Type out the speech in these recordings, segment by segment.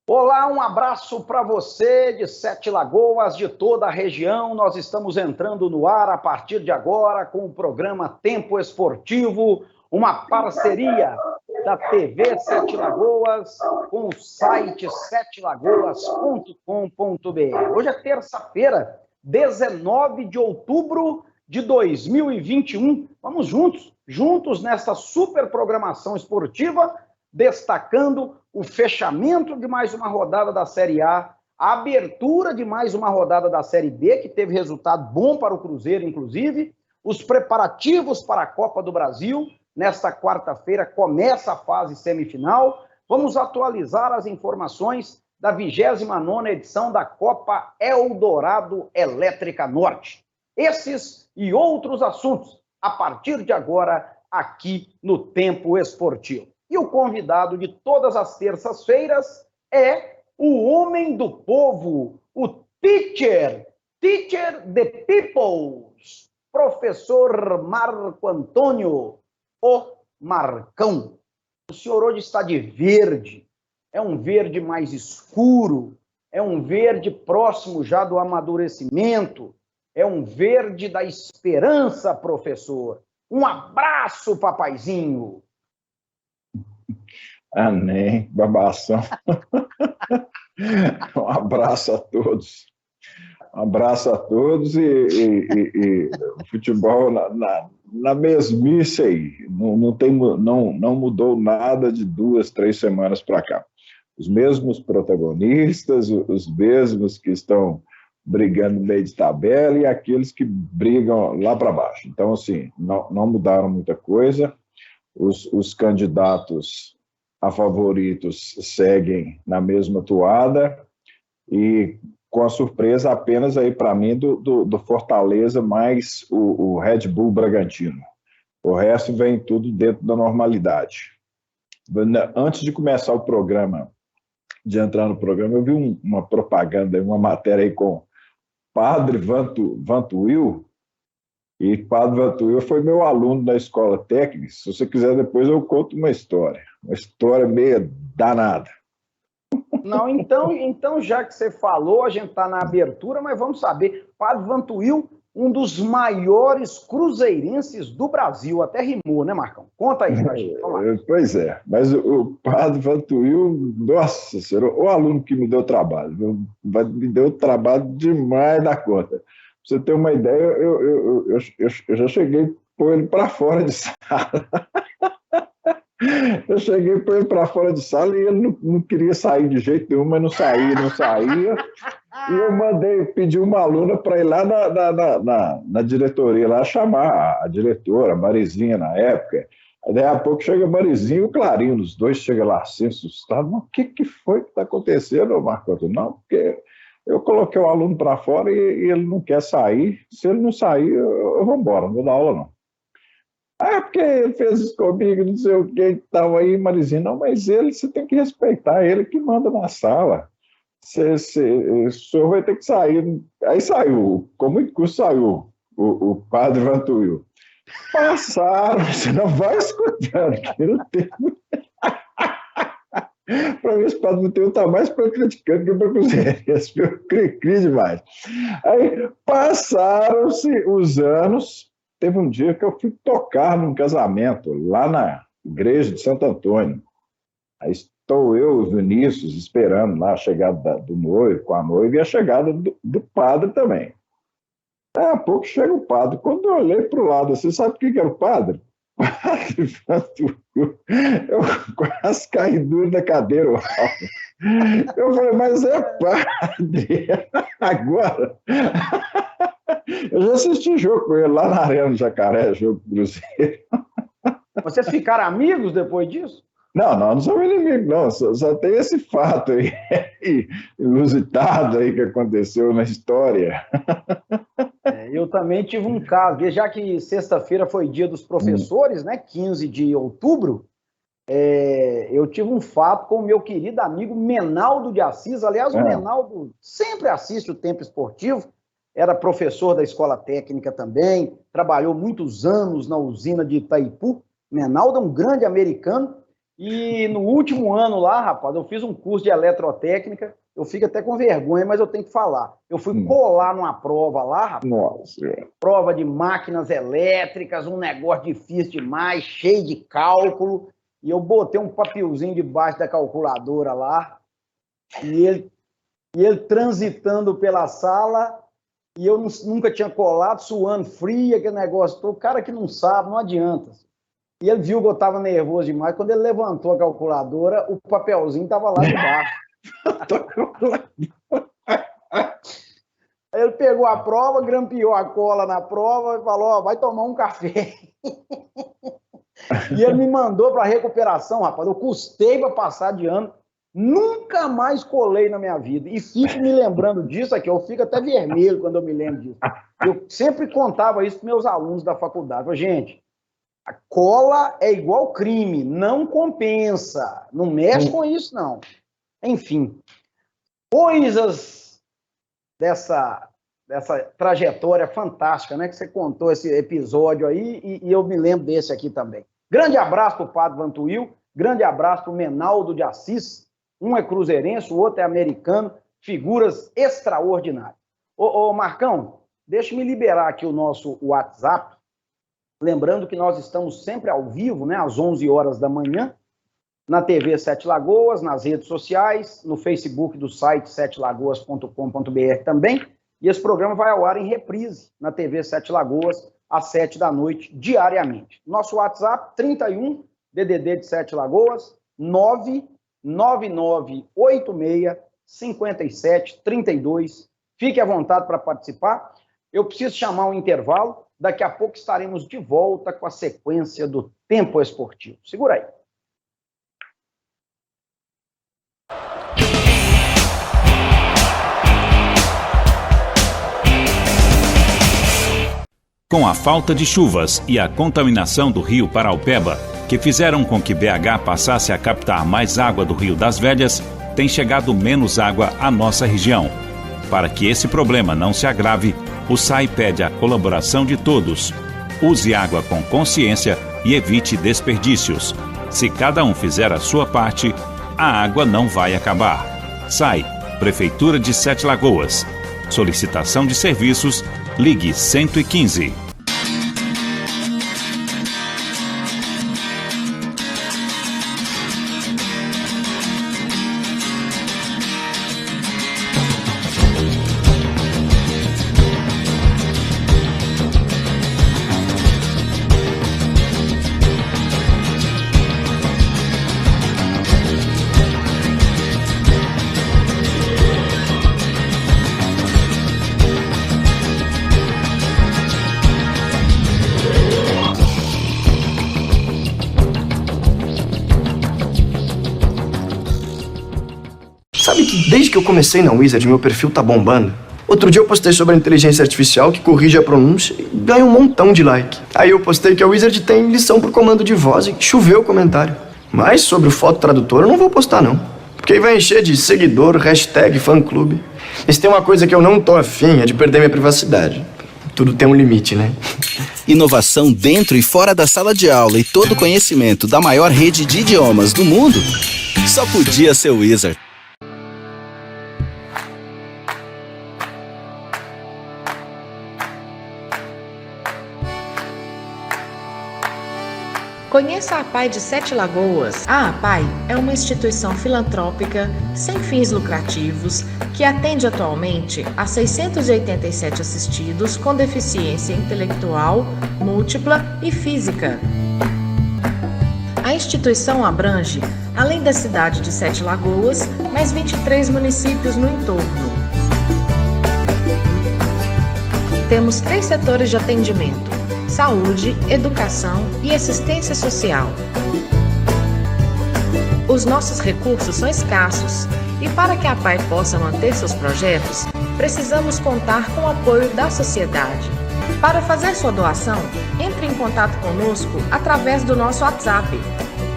Olá, um abraço para você de Sete Lagoas, de toda a região. Nós estamos entrando no ar a partir de agora com o programa Tempo Esportivo, uma parceria da TV Sete Lagoas com o site setelagoas.com.br. Hoje é terça-feira, 19 de outubro de 2021. Vamos juntos nessa super programação esportiva, destacando o fechamento de mais uma rodada da Série A, a abertura de mais uma rodada da Série B, que teve resultado bom para o Cruzeiro, inclusive, os preparativos para a Copa do Brasil. Nesta quarta-feira começa a fase semifinal. Vamos atualizar as informações da 29ª edição da Copa Eldorado Elétrica Norte. Esses e outros assuntos, a partir de agora, aqui no Tempo Esportivo. E o convidado de todas as terças-feiras é o homem do povo, o teacher the peoples, professor Marco Antônio, o Marcão. O senhor hoje está de verde, é um verde mais escuro, é um verde próximo já do amadurecimento, é um verde da esperança, professor. Um abraço, papaizinho. Amém, babação. Um abraço a todos. Um abraço a todos e o futebol na mesmice aí. Não mudou nada de 2, 3 semanas para cá. Os mesmos protagonistas, os mesmos que estão brigando no meio de tabela e aqueles que brigam lá para baixo. Então, assim, não mudaram muita coisa. Os candidatos a favoritos seguem na mesma toada e com a surpresa apenas aí para mim do Fortaleza mais o Red Bull Bragantino. O resto vem tudo dentro da normalidade. Antes de começar o programa, de entrar no programa, eu vi uma propaganda, uma matéria aí com Padre Vantuil. E Padre Vantuil foi meu aluno da escola técnica. Se você quiser, depois eu conto uma história meio danada. Não, então, já que você falou, a gente está na abertura, mas vamos saber. Padre Vantuil, um dos maiores cruzeirenses do Brasil, até rimou, né, Marcão? Conta aí pra gente. Pois é, mas o Padre Vantuil, nossa senhora, o aluno que me deu trabalho, me deu trabalho demais da conta. Pra você ter uma ideia, eu já cheguei a pôr ele para fora de sala. Eu cheguei para ele para fora de sala e ele não queria sair de jeito nenhum, mas não saía. E eu pedi uma aluna para ir lá na diretoria, lá chamar a diretora, a Marizinha, na época. Aí, daí a pouco chega a Marizinha e o Clarinho, os dois chegam lá assim, assustados. Mas o que foi que está acontecendo, Marco Antônio? Não, porque eu coloquei o aluno para fora e ele não quer sair. Se ele não sair, eu vou embora, não vou dar aula, não. Porque ele fez isso comigo, não sei o que e tal. Aí, Marizinha, não, mas você tem que respeitar ele que manda na sala. O senhor vai ter que sair. Aí saiu, com muito custo saiu o Padre Vantuil. Passaram, você não vai escutando, que não tem. Para mim, esse Padre Vantuil está mais para criticando que para cruzeirense. Eu cri demais. Aí passaram-se os anos. Teve um dia que eu fui tocar num casamento lá na igreja de Santo Antônio. Aí estou eu e o Vinícius esperando lá a chegada do noivo, com a noiva, e a chegada do padre também. Daí a pouco chega o padre. Quando eu olhei para o lado, você sabe o que era o padre? Eu quase caí duro da cadeira. Eu falei, mas é padre, agora. Eu já assisti jogo com ele lá na Arena do Jacaré, jogo do Cruzeiro. Vocês ficaram amigos depois disso? Não somos inimigos, não. Só tem esse fato aí, inusitado aí que aconteceu na história. Eu também tive um caso, já que sexta-feira foi dia dos professores, né, 15 de outubro, eu tive um fato com o meu querido amigo Menaldo de Assis. Aliás, o Menaldo sempre assiste o Tempo Esportivo, era professor da escola técnica também, trabalhou muitos anos na usina de Itaipu. Menaldo é um grande americano, E no último ano lá, rapaz, eu fiz um curso de eletrotécnica. Eu fico até com vergonha, mas eu tenho que falar. Eu fui colar numa prova lá, rapaz. Nossa. Prova de máquinas elétricas, um negócio difícil demais, cheio de cálculo. E eu botei um papelzinho debaixo da calculadora lá. E ele transitando pela sala. E eu nunca tinha colado, suando frio, aquele negócio todo. O cara que não sabe, não adianta. E ele viu que eu estava nervoso demais. Quando ele levantou a calculadora, o papelzinho estava lá debaixo. Aí ele pegou a prova, grampeou a cola na prova e falou, vai tomar um café. E ele me mandou para recuperação, rapaz. Eu custei para passar de ano. Nunca mais colei na minha vida. E fico me lembrando disso aqui. Eu fico até vermelho quando eu me lembro disso. Eu sempre contava isso para meus alunos da faculdade. Eu falei, gente, a cola é igual crime. Não compensa. Não mexe com isso, não. Enfim. Coisas dessa trajetória fantástica, né? Que você contou esse episódio aí e eu me lembro desse aqui também. Grande abraço para o Padre Vantuil. Grande abraço para o Menaldo de Assis. Um é cruzeirense, o outro é americano, figuras extraordinárias. Ô Marcão, deixa-me liberar aqui o nosso WhatsApp, lembrando que nós estamos sempre ao vivo, né, às 11 horas da manhã, na TV Sete Lagoas, nas redes sociais, no Facebook do site setelagoas.com.br também, e esse programa vai ao ar em reprise na TV Sete Lagoas, às 7 da noite, diariamente. Nosso WhatsApp, 31, DDD de Sete Lagoas, 99986-5732. Fique à vontade para participar. Eu preciso chamar um intervalo. Daqui a pouco estaremos de volta com a sequência do Tempo Esportivo. Segura aí. Com a falta de chuvas e a contaminação do rio Paraupeba, que fizeram com que BH passasse a captar mais água do Rio das Velhas, tem chegado menos água à nossa região. Para que esse problema não se agrave, o SAI pede a colaboração de todos. Use água com consciência e evite desperdícios. Se cada um fizer a sua parte, a água não vai acabar. SAI, Prefeitura de Sete Lagoas. Solicitação de serviços, ligue 115. Sabe que desde que eu comecei na Wizard, meu perfil tá bombando? Outro dia eu postei sobre a inteligência artificial que corrige a pronúncia e ganha um montão de like. Aí eu postei que a Wizard tem lição por comando de voz e choveu o comentário. Mas sobre o foto tradutor eu não vou postar não. Porque aí vai encher de seguidor, hashtag, fã-clube. Mas tem uma coisa que eu não tô afim, é de perder minha privacidade. Tudo tem um limite, né? Inovação dentro e fora da sala de aula e todo o conhecimento da maior rede de idiomas do mundo? Só podia ser Wizard. Conheça a APAI de Sete Lagoas. A APAI é uma instituição filantrópica sem fins lucrativos que atende atualmente a 687 assistidos com deficiência intelectual, múltipla e física. A instituição abrange, além da cidade de Sete Lagoas, mais 23 municípios no entorno. Temos 3 setores de atendimento: saúde, educação e assistência social. Os nossos recursos são escassos e para que a APAI possa manter seus projetos, precisamos contar com o apoio da sociedade. Para fazer sua doação, entre em contato conosco através do nosso WhatsApp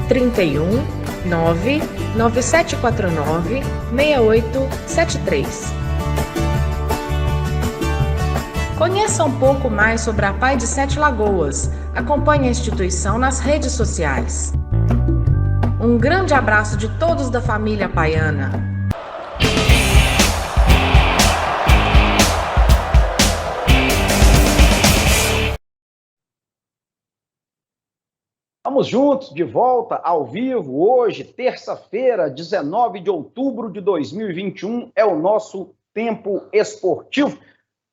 31 99749 6873. Conheça um pouco mais sobre a APAI de Sete Lagoas. Acompanhe a instituição nas redes sociais. Um grande abraço de todos da família Paiana. Estamos juntos, de volta, ao vivo, hoje, terça-feira, 19 de outubro de 2021, é o nosso Tempo Esportivo.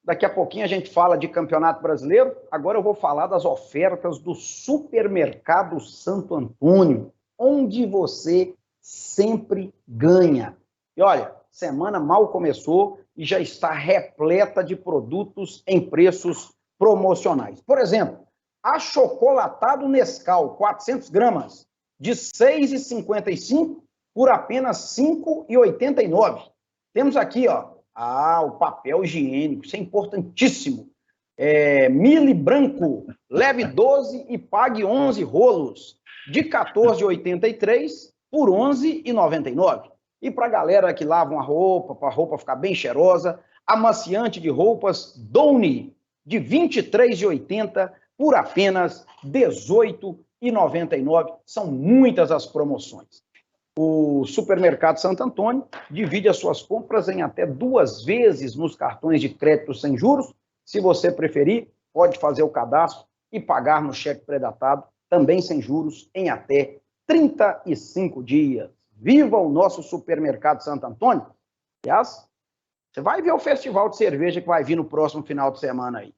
Daqui a pouquinho a gente fala de Campeonato Brasileiro, agora eu vou falar das ofertas do Supermercado Santo Antônio, onde você sempre ganha. E olha, semana mal começou e já está repleta de produtos em preços promocionais. Por exemplo, achocolatado Nescau, 400 gramas, de R$ 6,55 por apenas R$ 5,89. Temos aqui, ó, o papel higiênico, isso é importantíssimo. Mili branco, leve 12 e pague 11 rolos, de R$ 14,83 por R$ 11,99. E para a galera que lava uma roupa, para a roupa ficar bem cheirosa, amaciante de roupas Downy, de R$ 23,80 por apenas R$ 18,99. São muitas as promoções. O Supermercado Santo Antônio divide as suas compras em até 2 vezes nos cartões de crédito sem juros. Se você preferir, pode fazer o cadastro e pagar no cheque pré-datado, também sem juros, em até 35 dias. Viva o nosso Supermercado Santo Antônio! Aliás, você vai ver o festival de cerveja que vai vir no próximo final de semana aí.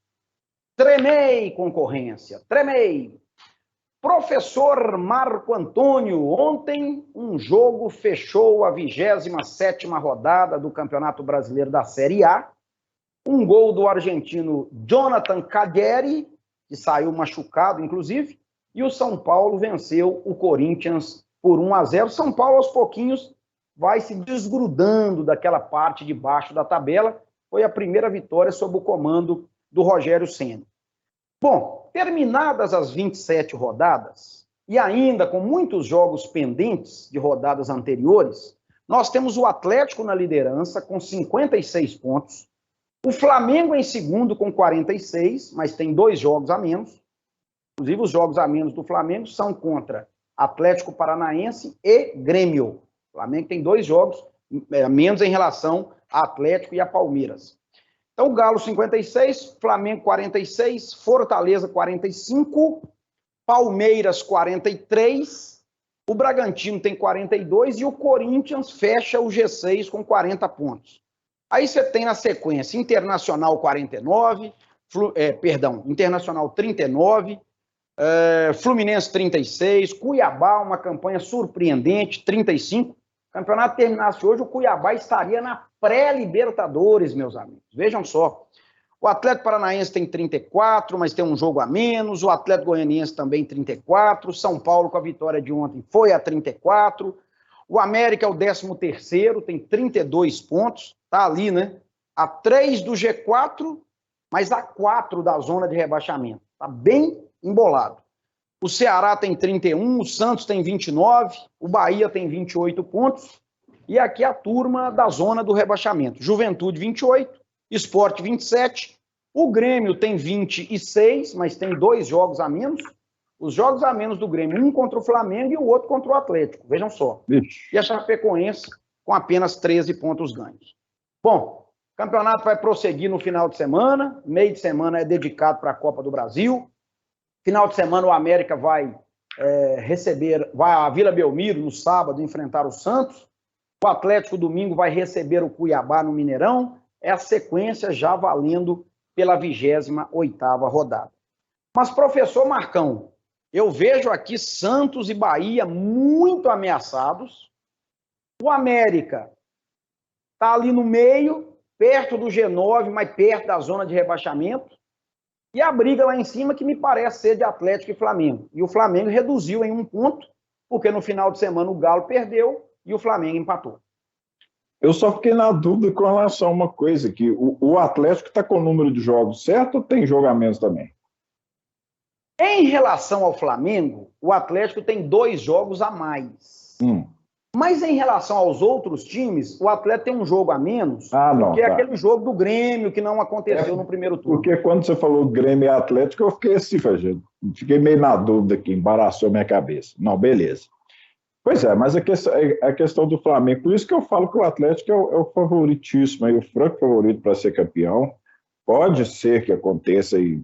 Tremei, concorrência, tremei. Professor Marco Antônio, ontem um jogo fechou a 27ª rodada do Campeonato Brasileiro da Série A. Um gol do argentino Jonathan Calleri, que saiu machucado, inclusive, e o São Paulo venceu o Corinthians por 1-0. São Paulo, aos pouquinhos, vai se desgrudando daquela parte de baixo da tabela. Foi a primeira vitória sob o comando do Rogério Ceni. Bom, terminadas as 27 rodadas, e ainda com muitos jogos pendentes de rodadas anteriores, nós temos o Atlético na liderança com 56 pontos, o Flamengo em segundo com 46, mas tem 2 jogos a menos. Inclusive, os jogos a menos do Flamengo são contra Atlético Paranaense e Grêmio. O Flamengo tem 2 jogos a menos em relação a Atlético e a Palmeiras. Então, o Galo 56, Flamengo 46, Fortaleza 45, Palmeiras 43, o Bragantino tem 42 e o Corinthians fecha o G6 com 40 pontos. Aí você tem na sequência Internacional 49, Internacional 39, Fluminense 36, Cuiabá, uma campanha surpreendente, 35. O campeonato terminasse hoje, o Cuiabá estaria na pré-Libertadores, meus amigos. Vejam só. O Atlético Paranaense tem 34, mas tem um jogo a menos. O Atlético Goianiense também 34. São Paulo, com a vitória de ontem, foi a 34. O América é o 13º, tem 32 pontos. Tá ali, né? A 3 do G4, mas a 4 da zona de rebaixamento. Tá bem embolado. O Ceará tem 31, o Santos tem 29, o Bahia tem 28 pontos, e aqui a turma da zona do rebaixamento. Juventude 28, Sport 27, o Grêmio tem 26, mas tem 2 jogos a menos. Os jogos a menos do Grêmio, um contra o Flamengo e o outro contra o Atlético, vejam só. E a Chapecoense com apenas 13 pontos ganhos. Bom, o campeonato vai prosseguir no final de semana, meio de semana é dedicado para a Copa do Brasil. Final de semana o América vai à Vila Belmiro no sábado enfrentar o Santos. O Atlético domingo vai receber o Cuiabá no Mineirão. É a sequência já valendo pela 28ª rodada. Mas, professor Marcão, eu vejo aqui Santos e Bahia muito ameaçados. O América está ali no meio, perto do G9, mas perto da zona de rebaixamento. E a briga lá em cima que me parece ser de Atlético e Flamengo. E o Flamengo reduziu em 1 ponto, porque no final de semana o Galo perdeu e o Flamengo empatou. Eu só fiquei na dúvida com relação a uma coisa, que o Atlético está com o número de jogos certo ou tem jogo a menos também? Em relação ao Flamengo, o Atlético tem 2 jogos a mais. Mas em relação aos outros times, o Atlético tem um jogo a menos, porque é aquele jogo do Grêmio que não aconteceu no primeiro turno. Porque quando você falou Grêmio e Atlético, eu fiquei assim, fiquei meio na dúvida aqui, embaraçou minha cabeça. Não, beleza. Pois é, mas a questão do Flamengo, por isso que eu falo que o Atlético é o favoritíssimo, o franco favorito para ser campeão. Pode ser que aconteça aí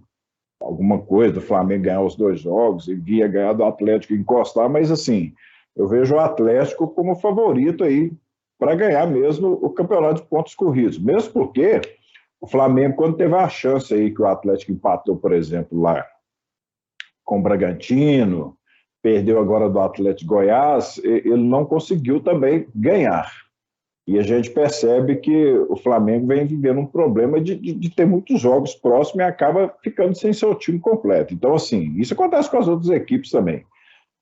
alguma coisa do Flamengo ganhar os 2 jogos e via ganhar do Atlético e encostar, mas assim, eu vejo o Atlético como favorito aí para ganhar mesmo o campeonato de pontos corridos, mesmo porque o Flamengo, quando teve a chance aí que o Atlético empatou, por exemplo, lá com o Bragantino, perdeu agora do Atlético Goiás, ele não conseguiu também ganhar. E a gente percebe que o Flamengo vem vivendo um problema de ter muitos jogos próximos e acaba ficando sem seu time completo. Então, assim, isso acontece com as outras equipes também.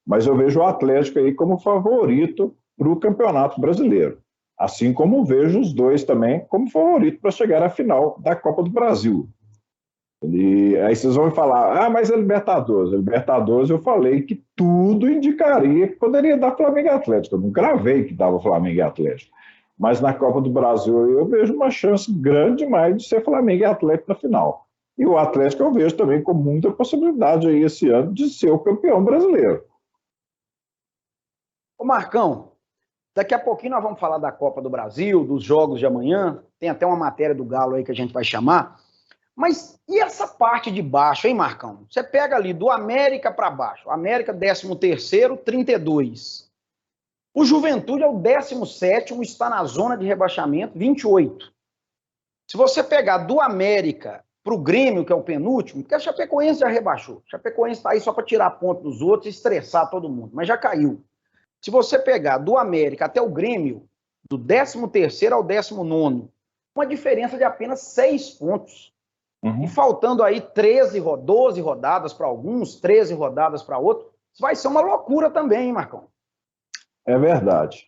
Mas eu vejo o Atlético aí como favorito para o Campeonato Brasileiro. Assim como vejo os dois também como favorito para chegar à final da Copa do Brasil. E aí vocês vão falar, mas é Libertadores. Libertadores eu falei que tudo indicaria que poderia dar Flamengo e Atlético. Eu não gravei que dava Flamengo e Atlético. Mas na Copa do Brasil eu vejo uma chance grande demais de ser Flamengo e Atlético na final. E o Atlético eu vejo também com muita possibilidade aí esse ano de ser o campeão brasileiro. Ô Marcão, daqui a pouquinho nós vamos falar da Copa do Brasil, dos jogos de amanhã, tem até uma matéria do Galo aí que a gente vai chamar, mas e essa parte de baixo, hein, Marcão? Você pega ali do América para baixo, América 13º, 32. O Juventude é o 17º, está na zona de rebaixamento, 28. Se você pegar do América para o Grêmio, que é o penúltimo, porque a Chapecoense já rebaixou, a Chapecoense está aí só para tirar ponto dos outros e estressar todo mundo, mas já caiu. Se você pegar do América até o Grêmio, do 13º ao 19º, uma diferença de apenas 6 pontos. E faltando aí 12 rodadas para alguns, 13 rodadas para outros, isso vai ser uma loucura também, hein, Marcão? É verdade.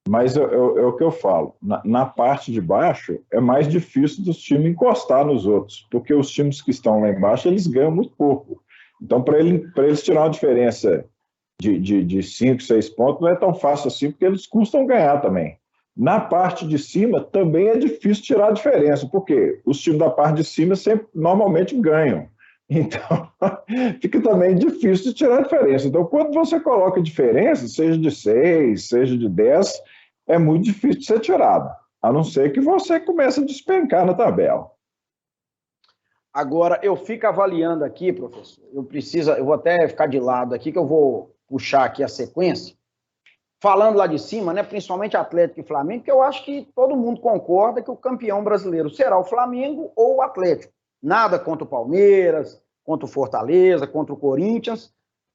Mas é o que eu falo. Na parte de baixo, é mais difícil dos times encostar nos outros, porque os times que estão lá embaixo, eles ganham muito pouco. Então, para eles tirar uma diferença de 5, 6 pontos, não é tão fácil assim, porque eles custam ganhar também. Na parte de cima, também é difícil tirar a diferença, porque os times da parte de cima sempre, normalmente ganham. Então, fica também difícil de tirar a diferença. Então, quando você coloca diferença, seja de 6, seja de 10, é muito difícil de ser tirado, a não ser que você comece a despencar na tabela. Agora, eu fico avaliando aqui, professor, eu vou até ficar de lado aqui, que eu vou puxar aqui a sequência, falando lá de cima, né, principalmente Atlético e Flamengo, que eu acho que todo mundo concorda que o campeão brasileiro será o Flamengo ou o Atlético. Nada contra o Palmeiras, contra o Fortaleza, contra o Corinthians,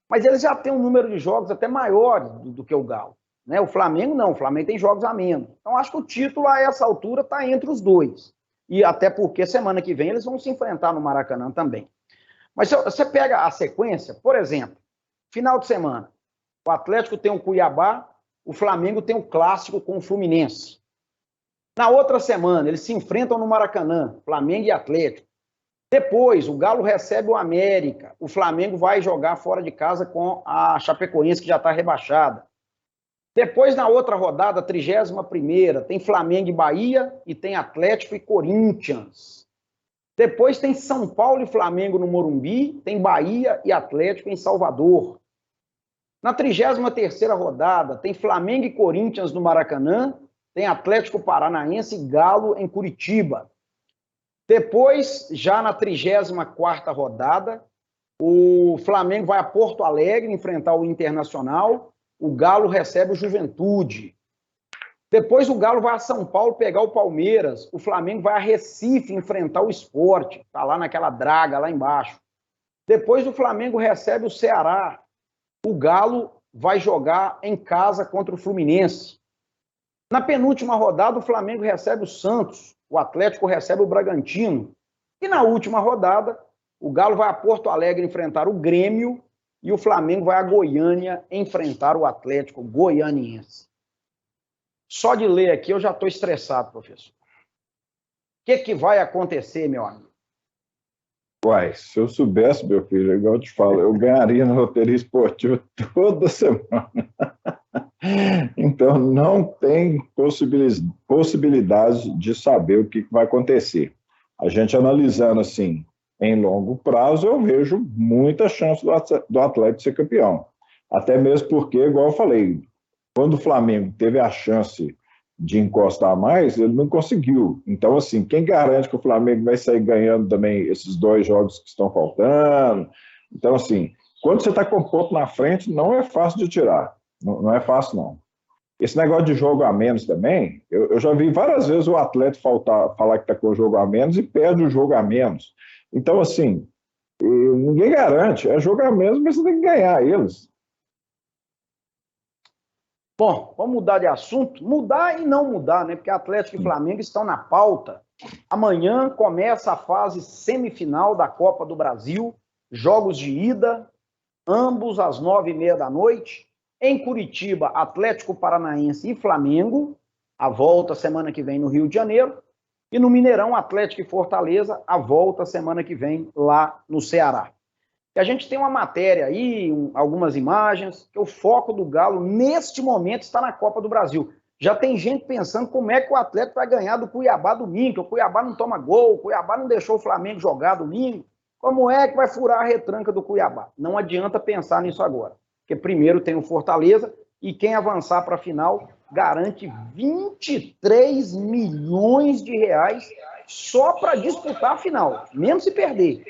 mas eles já têm um número de jogos até maior do que o Galo. Né? O Flamengo não, o Flamengo tem jogos a menos. Então acho que o título a essa altura está entre os dois. E até porque semana que vem eles vão se enfrentar no Maracanã também. Mas se você pega a sequência, por exemplo, final de semana, o Atlético tem o Cuiabá, o Flamengo tem o clássico com o Fluminense. Na outra semana, eles se enfrentam no Maracanã, Flamengo e Atlético. Depois, o Galo recebe o América. O Flamengo vai jogar fora de casa com a Chapecoense, que já está rebaixada. Depois, na outra rodada, 31ª, tem Flamengo e Bahia e tem Atlético e Corinthians. Depois tem São Paulo e Flamengo no Morumbi, tem Bahia e Atlético em Salvador. Na 33ª rodada, tem Flamengo e Corinthians no Maracanã, tem Atlético Paranaense e Galo em Curitiba. Depois, já na 34ª rodada, o Flamengo vai a Porto Alegre enfrentar o Internacional, o Galo recebe o Juventude. Depois o Galo vai a São Paulo pegar o Palmeiras, o Flamengo vai a Recife enfrentar o Sport, tá lá naquela draga lá embaixo. Depois o Flamengo recebe o Ceará, o Galo vai jogar em casa contra o Fluminense. Na penúltima rodada o Flamengo recebe o Santos, o Atlético recebe o Bragantino. E na última rodada, o Galo vai a Porto Alegre enfrentar o Grêmio e o Flamengo vai a Goiânia enfrentar o Atlético Goianiense. Só de ler aqui eu já estou estressado, professor. O que vai acontecer, meu amigo? Uai, se eu soubesse, meu filho, igual eu te falo, eu ganharia no Roteiro Esportivo toda semana. Então, não tem possibilidade de saber o que vai acontecer. A gente analisando assim, em longo prazo, eu vejo muita chance do Atlético ser campeão. Até mesmo porque, igual eu falei, Quando o Flamengo teve a chance de encostar mais, ele não conseguiu. Então, assim, quem garante que o Flamengo vai sair ganhando também esses 2 jogos que estão faltando? Então, assim, quando você está com o ponto na frente, não é fácil de tirar. Não é fácil, não. Esse negócio de jogo a menos também, eu já vi várias vezes o atleta falar que está com o jogo a menos e perde o jogo a menos. Então, assim, ninguém garante. É jogo a menos, mas você tem que ganhar eles. Bom, vamos mudar de assunto. Mudar e não mudar, né? Porque Atlético e Flamengo estão na pauta. Amanhã começa a fase semifinal da Copa do Brasil. Jogos de ida, ambos às 9h30 da noite. Em Curitiba, Atlético Paranaense e Flamengo. A volta semana que vem no Rio de Janeiro. E no Mineirão, Atlético e Fortaleza. A volta semana que vem lá no Ceará. E a gente tem uma matéria aí, algumas imagens, que o foco do Galo, neste momento, está na Copa do Brasil. Já tem gente pensando como é que o Atlético vai ganhar do Cuiabá domingo, que o Cuiabá não toma gol, o Cuiabá não deixou o Flamengo jogar domingo. Como é que vai furar a retranca do Cuiabá? Não adianta pensar nisso agora, porque primeiro tem o Fortaleza e quem avançar para a final garante 23 milhões de reais só para disputar a final, mesmo se perder.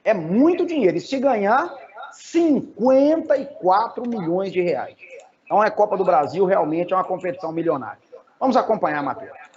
É muito dinheiro. E se ganhar, 54 milhões de reais. Então, a Copa do Brasil realmente é uma competição milionária. Vamos acompanhar a matéria.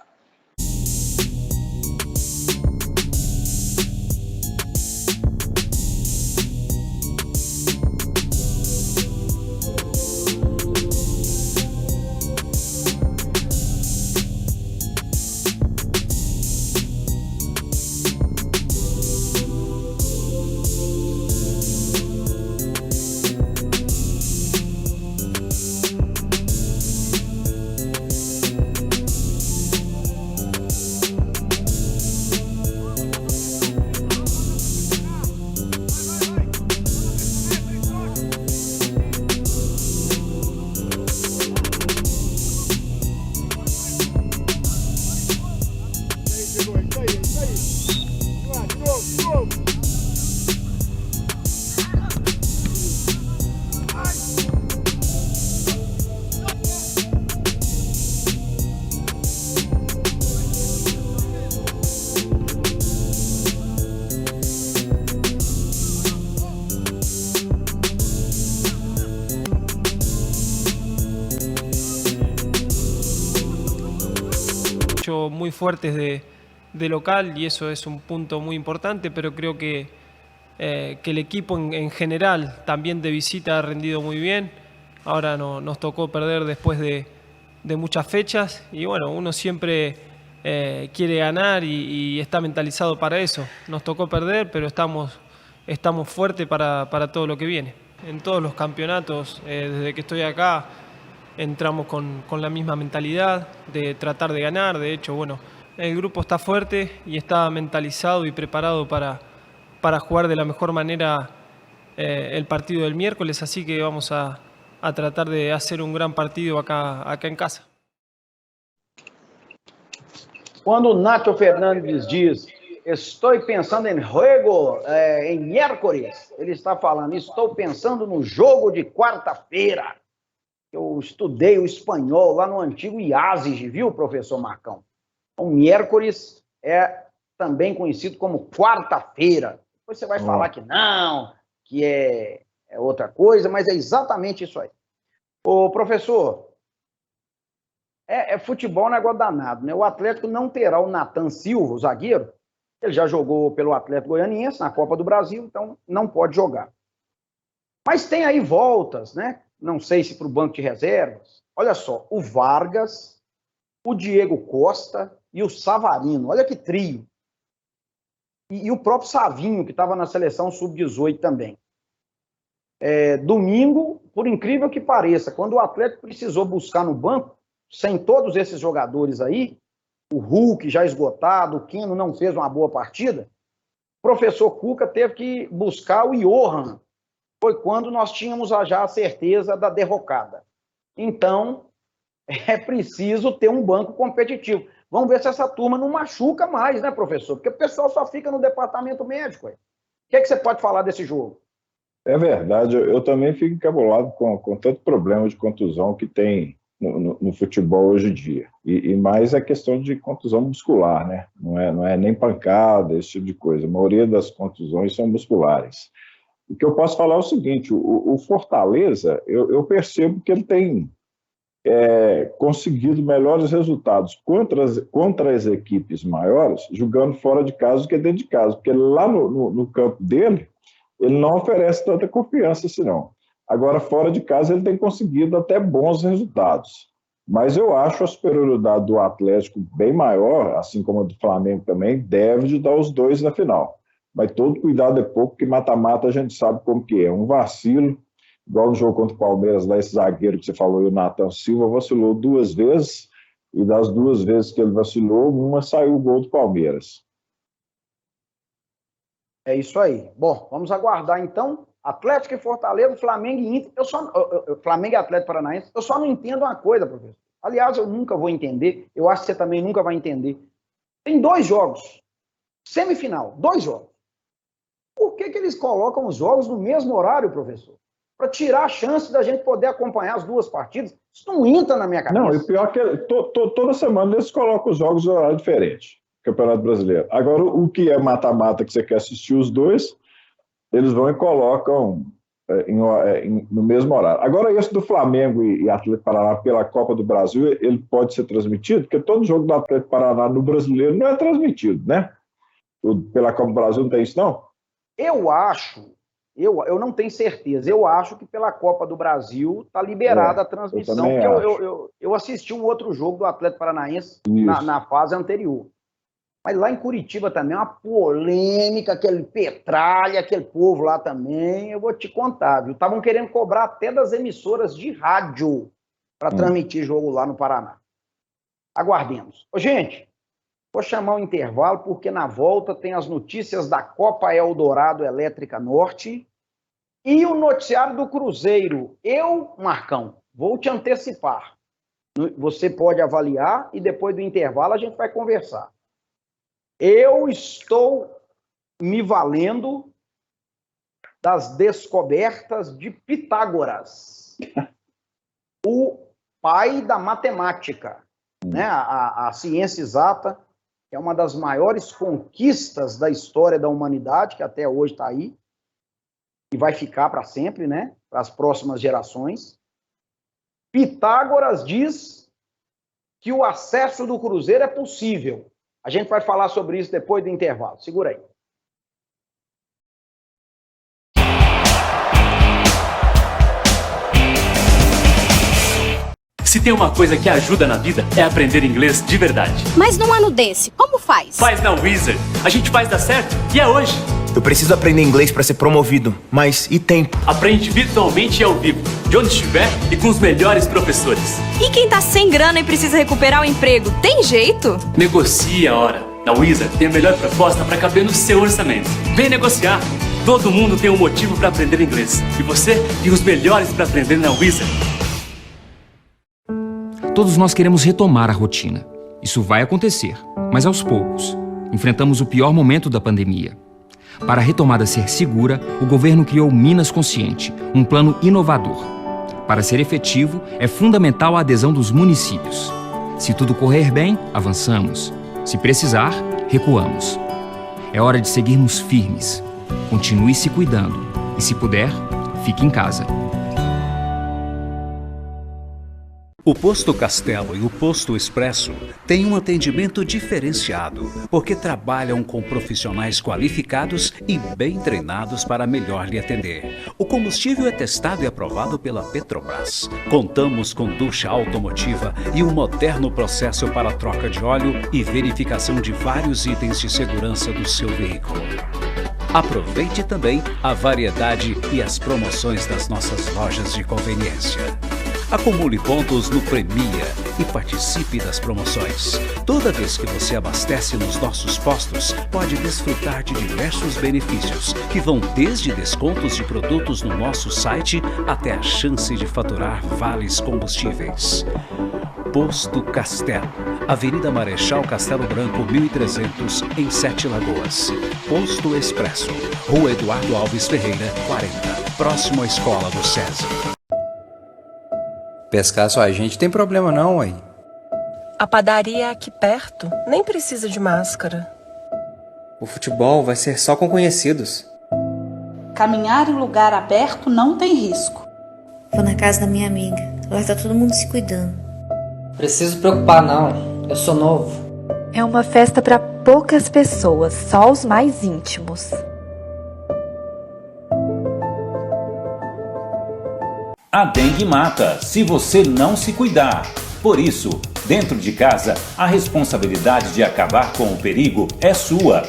Muy fuertes de local y eso es un punto muy importante, pero creo que el equipo en general también de visita ha rendido muy bien. Ahora nos tocó perder después de muchas fechas y bueno, uno siempre quiere ganar y está mentalizado para eso. Nos tocó perder, pero estamos fuertes para todo lo que viene. En todos los campeonatos, desde que estoy acá, entramos con la misma mentalidad de tratar de ganar. De hecho, bueno, el grupo está fuerte y está mentalizado y preparado para jugar de la mejor manera el partido del miércoles, así que vamos a tratar de hacer un gran partido acá en casa. Quando o Nacho Fernandes diz estou pensando em jogo em miércoles, ele está falando estou pensando no jogo de quarta-feira. Eu estudei o espanhol lá no antigo IASIG, viu, professor Marcão? O miércoles é também conhecido como quarta-feira. Depois você vai falar que não, que é outra coisa, mas é exatamente isso aí. Ô, professor, futebol é um negócio danado, né? O Atlético não terá o Nathan Silva, o zagueiro. Ele já jogou pelo Atlético Goianiense na Copa do Brasil, então não pode jogar. Mas tem aí voltas, né? Não sei se para o banco de reservas. Olha só, o Vargas, o Diego Costa e o Savarino. Olha que trio. E o próprio Savinho, que estava na seleção sub-18 também. Domingo, por incrível que pareça, quando o Atlético precisou buscar no banco, sem todos esses jogadores aí, o Hulk já esgotado, o Keno não fez uma boa partida, o professor Cuca teve que buscar o Johan. Foi quando nós tínhamos já a certeza da derrocada. Então, é preciso ter um banco competitivo. Vamos ver se essa turma não machuca mais, né, professor? Porque o pessoal só fica no departamento médico. O que é que você pode falar desse jogo? É verdade, eu também fico encabulado com tanto problema de contusão que tem no futebol hoje em dia. E mais a questão de contusão muscular, né? Não é nem pancada, esse tipo de coisa. A maioria das contusões são musculares. O que eu posso falar é o seguinte, o Fortaleza, eu percebo que ele tem conseguido melhores resultados contra as equipes maiores, jogando fora de casa do que dentro de casa, porque lá no campo dele, ele não oferece tanta confiança assim, não. Agora, fora de casa, ele tem conseguido até bons resultados. Mas eu acho a superioridade do Atlético bem maior, assim como a do Flamengo também, deve de dar os dois na final. Mas todo cuidado é pouco, porque mata-mata a gente sabe como que é. Um vacilo, igual no jogo contra o Palmeiras, lá esse zagueiro que você falou, o Nathan Silva, vacilou 2 vezes, e das 2 vezes que ele vacilou, uma saiu o gol do Palmeiras. É isso aí. Bom, vamos aguardar então. Atlético e Fortaleza, Flamengo e Inter. Flamengo e Atlético Paranaense. Eu só não entendo uma coisa, professor. Aliás, eu nunca vou entender. Eu acho que você também nunca vai entender. Tem 2 jogos. Semifinal, 2 jogos. Por que eles colocam os jogos no mesmo horário, professor? Para tirar a chance da gente poder acompanhar as 2 partidas. Isso não entra na minha cabeça. Não, e pior que toda semana eles colocam os jogos em horário diferente. Campeonato Brasileiro. Agora, o que é mata-mata que você quer assistir os 2, eles vão e colocam no mesmo horário. Agora, esse do Flamengo e Atlético Paraná pela Copa do Brasil, ele pode ser transmitido? Porque todo jogo do Atlético Paraná no Brasileiro não é transmitido, né? Pela Copa do Brasil não tem isso, não? Eu acho, eu não tenho certeza, eu acho que pela Copa do Brasil está liberada a transmissão, eu assisti um outro jogo do Atlético Paranaense na fase anterior. Mas lá em Curitiba também é uma polêmica, aquele Petralha, aquele povo lá também, eu vou te contar, viu? Estavam querendo cobrar até das emissoras de rádio para transmitir jogo lá no Paraná. Aguardemos. Ô, gente, vou chamar o intervalo, porque na volta tem as notícias da Copa Eldorado Elétrica Norte e o noticiário do Cruzeiro. Eu, Marcão, vou te antecipar. Você pode avaliar e depois do intervalo a gente vai conversar. Eu estou me valendo das descobertas de Pitágoras, o pai da matemática, né? A ciência exata, que é uma das maiores conquistas da história da humanidade, que até hoje está aí, e vai ficar para sempre, né? Para as próximas gerações. Pitágoras diz que o acesso do Cruzeiro é possível. A gente vai falar sobre isso depois do intervalo. Segura aí. Se tem uma coisa que ajuda na vida, é aprender inglês de verdade. Mas num ano desse, como faz? Faz na Wizard. A gente faz dar certo e é hoje. Eu preciso aprender inglês para ser promovido, mas e tempo? Aprende virtualmente e ao vivo, de onde estiver e com os melhores professores. E quem tá sem grana e precisa recuperar o emprego, tem jeito? Negocie a hora. Na Wizard tem a melhor proposta para caber no seu orçamento. Vem negociar. Todo mundo tem um motivo para aprender inglês. E você tem os melhores para aprender na Wizard. Todos nós queremos retomar a rotina. Isso vai acontecer, mas aos poucos. Enfrentamos o pior momento da pandemia. Para a retomada ser segura, o governo criou o Minas Consciente, um plano inovador. Para ser efetivo, é fundamental a adesão dos municípios. Se tudo correr bem, avançamos. Se precisar, recuamos. É hora de seguirmos firmes. Continue se cuidando e, se puder, fique em casa. O Posto Castelo e o Posto Expresso têm um atendimento diferenciado, porque trabalham com profissionais qualificados e bem treinados para melhor lhe atender. O combustível é testado e aprovado pela Petrobras. Contamos com ducha automotiva e um moderno processo para troca de óleo e verificação de vários itens de segurança do seu veículo. Aproveite também a variedade e as promoções das nossas lojas de conveniência. Acumule pontos no Premia e participe das promoções. Toda vez que você abastece nos nossos postos, pode desfrutar de diversos benefícios, que vão desde descontos de produtos no nosso site até a chance de faturar vales combustíveis. Posto Castelo, Avenida Marechal Castelo Branco, 1300, em 7 Lagoas. Posto Expresso, Rua Eduardo Alves Ferreira, 40, próximo à Escola do SESI. Pescar só a gente tem problema não, ué. A padaria é aqui perto, nem precisa de máscara. O futebol vai ser só com conhecidos. Caminhar em lugar aberto não tem risco. Vou na casa da minha amiga, lá tá todo mundo se cuidando. Preciso preocupar não, eu sou novo. É uma festa para poucas pessoas, só os mais íntimos. A dengue mata se você não se cuidar. Por isso, dentro de casa, a responsabilidade de acabar com o perigo é sua.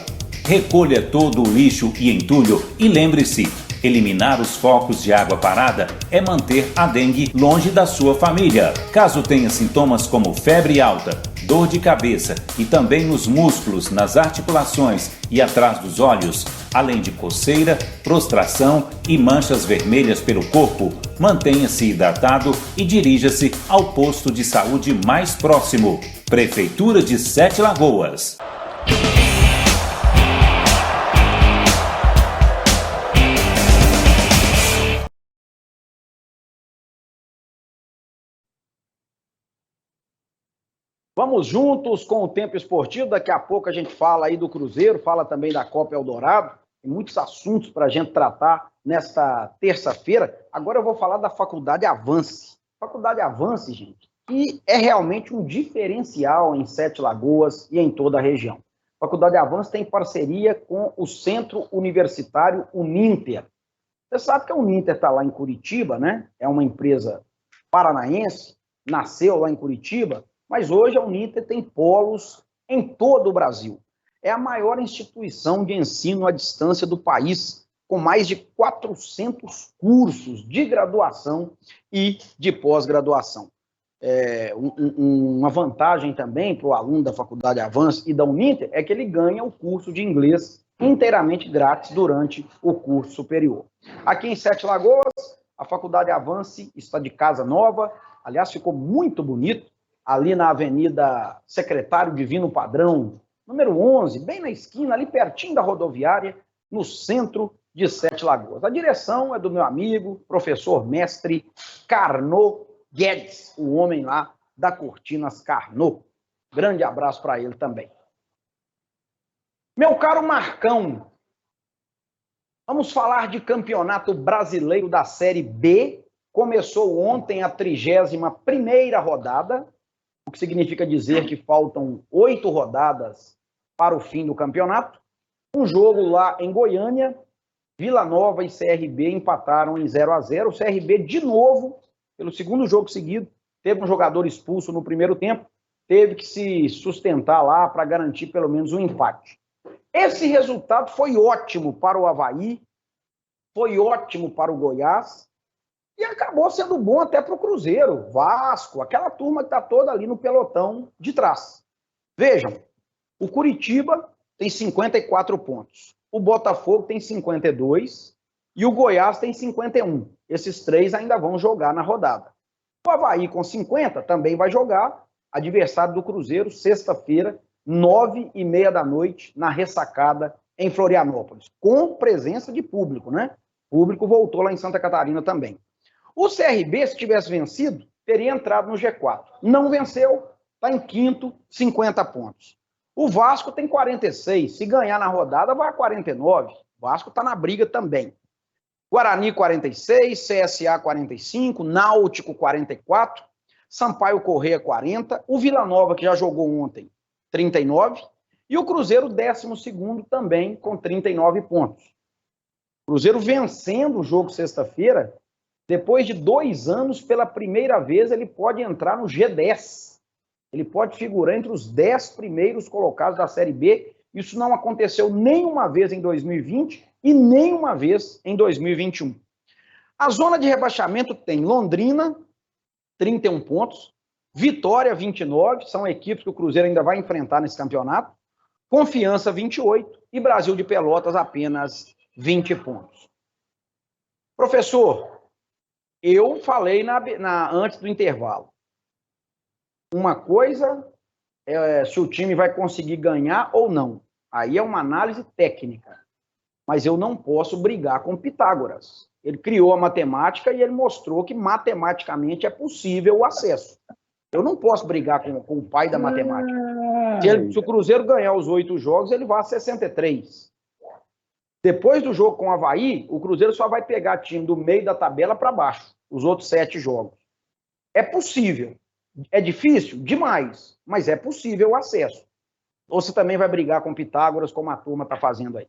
Recolha todo o lixo e entulho e lembre-se, eliminar os focos de água parada é manter a dengue longe da sua família. Caso tenha sintomas como febre alta, dor de cabeça e também nos músculos, nas articulações e atrás dos olhos, além de coceira, prostração e manchas vermelhas pelo corpo, mantenha-se hidratado e dirija-se ao posto de saúde mais próximo. Prefeitura de Sete Lagoas. Vamos juntos com o Tempo Esportivo. Daqui a pouco a gente fala aí do Cruzeiro, fala também da Copa Eldorado. Tem muitos assuntos para a gente tratar nesta terça-feira. Agora eu vou falar da Faculdade Avance. Faculdade Avance, gente, que é realmente um diferencial em Sete Lagoas e em toda a região. A Faculdade Avance tem parceria com o Centro Universitário Uninter. Você sabe que a Uninter está lá em Curitiba, né? É uma empresa paranaense, nasceu lá em Curitiba, mas hoje a Uninter tem polos em todo o Brasil. É a maior instituição de ensino à distância do país, com mais de 400 cursos de graduação e de pós-graduação. Uma vantagem também para o aluno da Faculdade Avance e da Uninter é que ele ganha o curso de inglês inteiramente grátis durante o curso superior. Aqui em Sete Lagoas, a Faculdade Avance está de casa nova, aliás, ficou muito bonito, ali na Avenida Secretário Divino Padrão, número 11, bem na esquina, ali pertinho da rodoviária, no centro de Sete Lagoas. A direção é do meu amigo, professor mestre Carnot Guedes, o homem lá da Cortinas Carnot. Grande abraço para ele também. Meu caro Marcão, vamos falar de Campeonato Brasileiro da Série B. Começou ontem a 31ª rodada, o que significa dizer que faltam 8 rodadas para o fim do campeonato. Um jogo lá em Goiânia, Vila Nova e CRB empataram em 0-0. O CRB, de novo, pelo segundo jogo seguido, teve um jogador expulso no primeiro tempo, teve que se sustentar lá para garantir pelo menos um empate. Esse resultado foi ótimo para o Avaí, foi ótimo para o Goiás, e acabou sendo bom até para o Cruzeiro, Vasco, aquela turma que está toda ali no pelotão de trás. Vejam, o Curitiba tem 54 pontos, o Botafogo tem 52 e o Goiás tem 51. Esses três ainda vão jogar na rodada. O Avaí com 50 também vai jogar, adversário do Cruzeiro, sexta-feira, 9h30 da noite, na Ressacada, em Florianópolis, com presença de público, né? O público voltou lá em Santa Catarina também. O CRB, se tivesse vencido, teria entrado no G4. Não venceu, está em quinto, 50 pontos. O Vasco tem 46. Se ganhar na rodada, vai a 49. O Vasco está na briga também. Guarani, 46. CSA, 45. Náutico, 44. Sampaio Corrêa, 40. O Vila Nova, que já jogou ontem, 39. E o Cruzeiro, 12º, também com 39 pontos. O Cruzeiro vencendo o jogo sexta-feira. Depois de 2 anos, pela primeira vez, ele pode entrar no G10. Ele pode figurar entre os 10 primeiros colocados da Série B. Isso não aconteceu nenhuma vez em 2020 e nenhuma vez em 2021. A zona de rebaixamento tem Londrina, 31 pontos, Vitória, 29, são equipes que o Cruzeiro ainda vai enfrentar nesse campeonato, Confiança, 28 e Brasil de Pelotas, apenas 20 pontos. Professor, eu falei antes do intervalo. Uma coisa é se o time vai conseguir ganhar ou não. Aí é uma análise técnica. mas eu não posso brigar com Pitágoras. Ele criou a matemática e ele mostrou que matematicamente é possível o acesso. Eu não posso brigar com o pai da matemática. Se o Cruzeiro ganhar os 8 jogos, ele vai a 63. Depois do jogo com o Avaí, o Cruzeiro só vai pegar time do meio da tabela para baixo, os outros 7 jogos. É possível. É difícil? Demais. Mas é possível o acesso. Ou você também vai brigar com Pitágoras, como a turma está fazendo aí?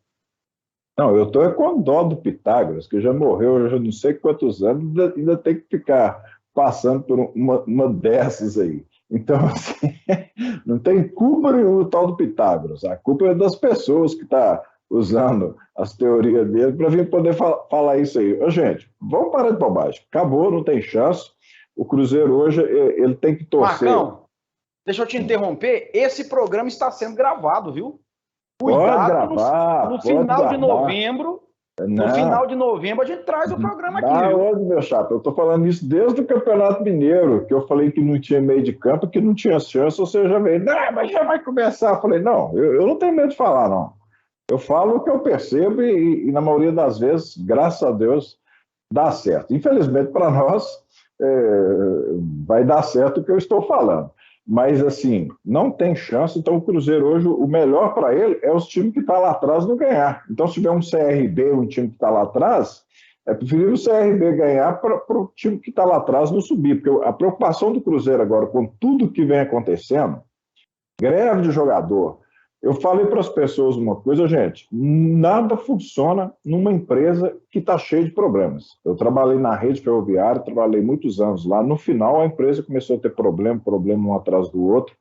Não, eu estou com dó do Pitágoras, que já morreu, eu já não sei quantos anos, ainda tem que ficar passando por uma dessas aí. Então, assim, não tem culpa nenhuma o tal do Pitágoras. A culpa é das pessoas que estão usando as teorias dele para vir poder falar isso aí. Ô, gente, vamos parar de bobagem. Acabou, não tem chance. O Cruzeiro hoje, ele tem que torcer. Marcão, deixa eu te interromper. Esse programa está sendo gravado, viu? Cuidado, gravar, no final de novembro. No final de novembro a gente traz o programa aqui. Onde, meu chapa? Eu estou falando isso desde o Campeonato Mineiro, que eu falei que não tinha meio de campo, que não tinha chance, ou seja, veio, não, mas já vai começar. Eu falei, não, eu não tenho medo de falar, não. Eu falo o que eu percebo e na maioria das vezes, graças a Deus, dá certo. Infelizmente, para nós, vai dar certo o que eu estou falando. Mas, assim, não tem chance. Então, o Cruzeiro hoje, o melhor para ele é os times que estão lá atrás não ganhar. Então, se tiver um CRB, um time que está lá atrás, é preferível o CRB ganhar para o time que está lá atrás não subir. Porque a preocupação do Cruzeiro agora, com tudo que vem acontecendo, greve de jogador. Eu falei para as pessoas uma coisa, gente, nada funciona numa empresa que está cheia de problemas. Eu trabalhei na rede ferroviária, trabalhei muitos anos lá. No final, a empresa começou a ter problema um atrás do outro,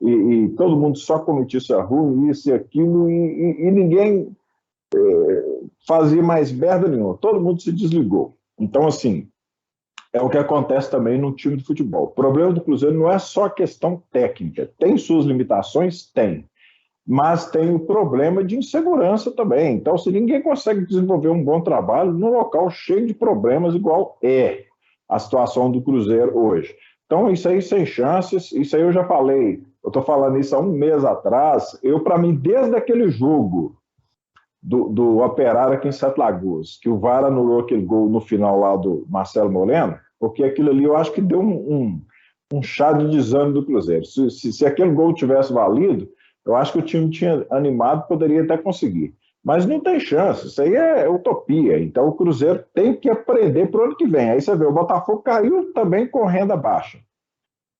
e todo mundo só com notícia ruim, isso e aquilo, e ninguém fazia mais merda nenhuma. Todo mundo se desligou. Então, assim, é o que acontece também no time de futebol. O problema do Cruzeiro não é só questão técnica. Tem suas limitações? Tem. Mas tem o problema de insegurança também. Então, se ninguém consegue desenvolver um bom trabalho num local cheio de problemas, igual é a situação do Cruzeiro hoje. Então, isso aí sem chances, isso aí eu já falei, eu estou falando isso há um mês atrás, para mim, desde aquele jogo do Operário aqui em Sete Lagoas, que o VAR anulou aquele gol no final lá do Marcelo Moreno, porque aquilo ali eu acho que deu um chá de desânimo do Cruzeiro. Se aquele gol tivesse valido, eu acho que o time tinha animado, poderia até conseguir. Mas não tem chance, isso aí é utopia. Então o Cruzeiro tem que aprender para o ano que vem. Aí você vê, o Botafogo caiu também com renda baixa,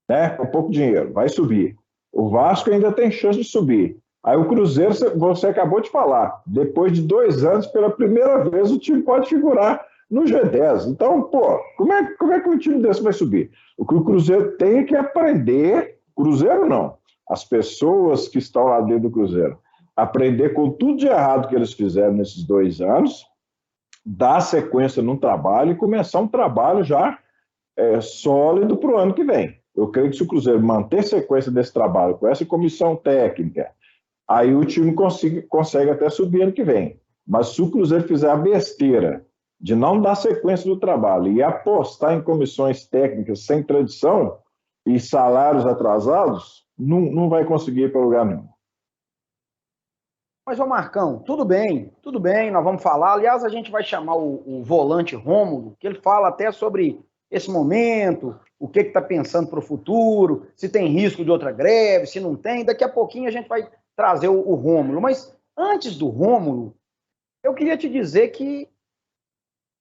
né? Com pouco dinheiro, vai subir. O Vasco ainda tem chance de subir. Aí o Cruzeiro, você acabou de falar, depois de 2 anos, pela primeira vez, o time pode figurar no G10. Então, pô, como é que um time desse vai subir? O que o Cruzeiro tem que aprender, Cruzeiro não, as pessoas que estão lá dentro do Cruzeiro, aprender com tudo de errado que eles fizeram nesses 2 anos, dar sequência num trabalho e começar um trabalho já sólido para o ano que vem. Eu creio que se o Cruzeiro manter sequência desse trabalho com essa comissão técnica, aí o time consegue até subir ano que vem. Mas se o Cruzeiro fizer a besteira de não dar sequência do trabalho e apostar em comissões técnicas sem tradição e salários atrasados, não vai conseguir ir para lugar nenhum. Mas, ô Marcão, tudo bem, nós vamos falar. Aliás, a gente vai chamar o volante Rômulo, que ele fala até sobre esse momento, o que está pensando para o futuro, se tem risco de outra greve, se não tem. Daqui a pouquinho a gente vai trazer o Rômulo. Mas antes do Rômulo, eu queria te dizer que,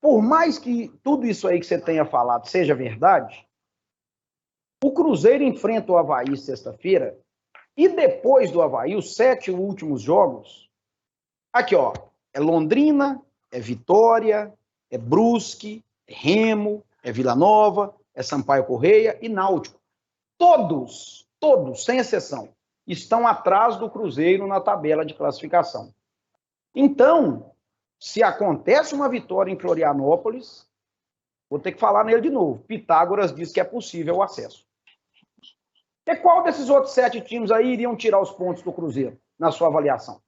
por mais que tudo isso aí que você tenha falado seja verdade, o Cruzeiro enfrenta o Avaí sexta-feira e depois do Avaí, os 7 últimos jogos, aqui ó, é Londrina, é Vitória, é Brusque, é Remo, é Vila Nova, é Sampaio Correia e Náutico. Todos, sem exceção, estão atrás do Cruzeiro na tabela de classificação. Então, se acontece uma vitória em Florianópolis, vou ter que falar nele de novo. Pitágoras diz que é possível o acesso. E qual desses outros 7 times aí iriam tirar os pontos do Cruzeiro, na sua avaliação?